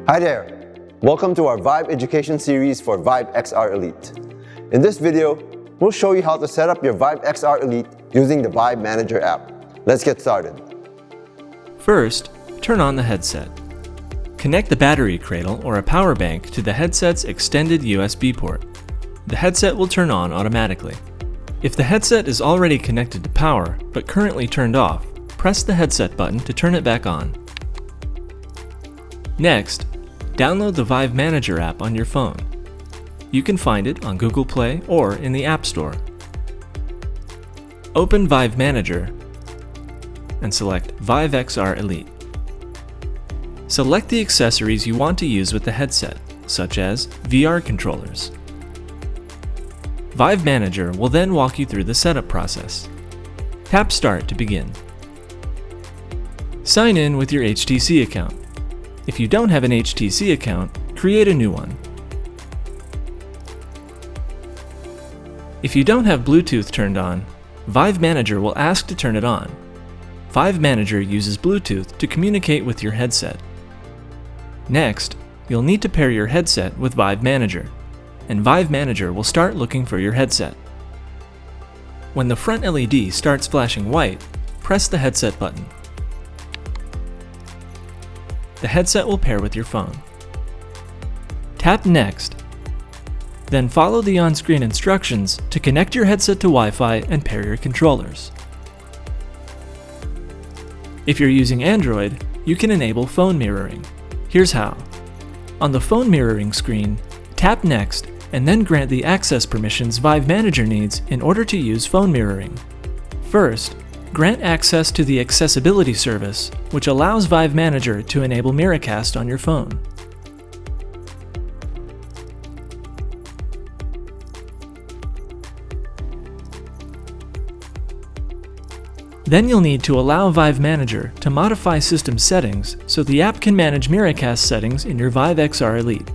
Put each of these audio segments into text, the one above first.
Hi there! Welcome to our VIVE education series for VIVE XR Elite. In this video, we'll show you how to set up your VIVE XR Elite using the VIVE Manager app. Let's get started. First, turn on the headset. Connect the battery cradle or a power bank to the headset's extended USB port. The headset will turn on automatically. If the headset is already connected to power but currently turned off, press the headset button to turn it back on. Next, download the VIVE Manager app on your phone. You can find it on Google Play or in the App Store. Open VIVE Manager and select VIVE XR Elite. Select the accessories you want to use with the headset, such as VR controllers. VIVE Manager will then walk you through the setup process. Tap Start to begin. Sign in with your HTC account. If you don't have an HTC account, create a new one. If you don't have Bluetooth turned on, VIVE Manager will ask to turn it on. VIVE Manager uses Bluetooth to communicate with your headset. Next, you'll need to pair your headset with VIVE Manager, and VIVE Manager will start looking for your headset. When the front LED starts flashing white, press the headset button. The headset will pair with your phone. Tap Next, then follow the on-screen instructions to connect your headset to Wi-Fi and pair your controllers. If you're using Android, you can enable phone mirroring. Here's how. On the phone mirroring screen, tap Next and then grant the access permissions VIVE Manager needs in order to use phone mirroring. First, grant access to the accessibility service, which allows VIVE Manager to enable Miracast on your phone. Then you'll need to allow VIVE Manager to modify system settings so the app can manage Miracast settings in your VIVE XR Elite.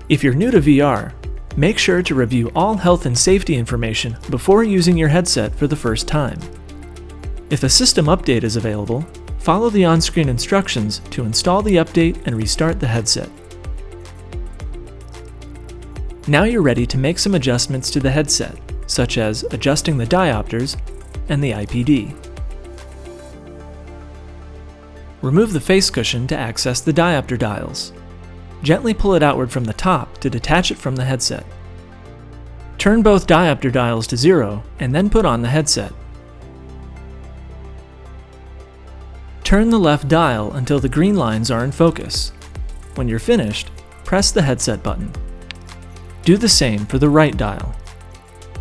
If you're new to VR, make sure to review all health and safety information before using your headset for the first time. If a system update is available, follow the on-screen instructions to install the update and restart the headset. Now you're ready to make some adjustments to the headset, such as adjusting the diopters and the IPD. Remove the face cushion to access the diopter dials. Gently pull it outward from the top to detach it from the headset. Turn both diopter dials to 0 and then put on the headset. Turn the left dial until the green lines are in focus. When you're finished, press the headset button. Do the same for the right dial.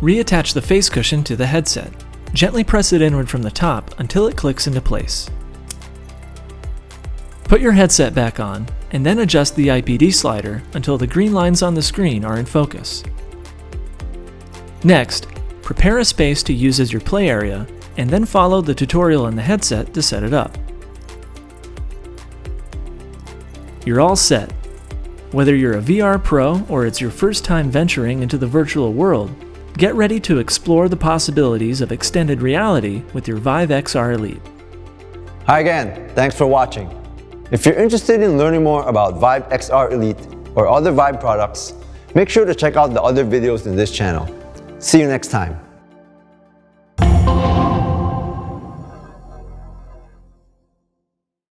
Reattach the face cushion to the headset. Gently press it inward from the top until it clicks into place. Put your headset back on and then adjust the IPD slider until the green lines on the screen are in focus. Next, prepare a space to use as your play area and then follow the tutorial in the headset to set it up. You're all set. Whether you're a VR pro or it's your first time venturing into the virtual world, get ready to explore the possibilities of extended reality with your VIVE XR Elite. Hi again, thanks for watching. If you're interested in learning more about VIVE XR Elite or other VIVE products, make sure to check out the other videos in this channel. See you next time.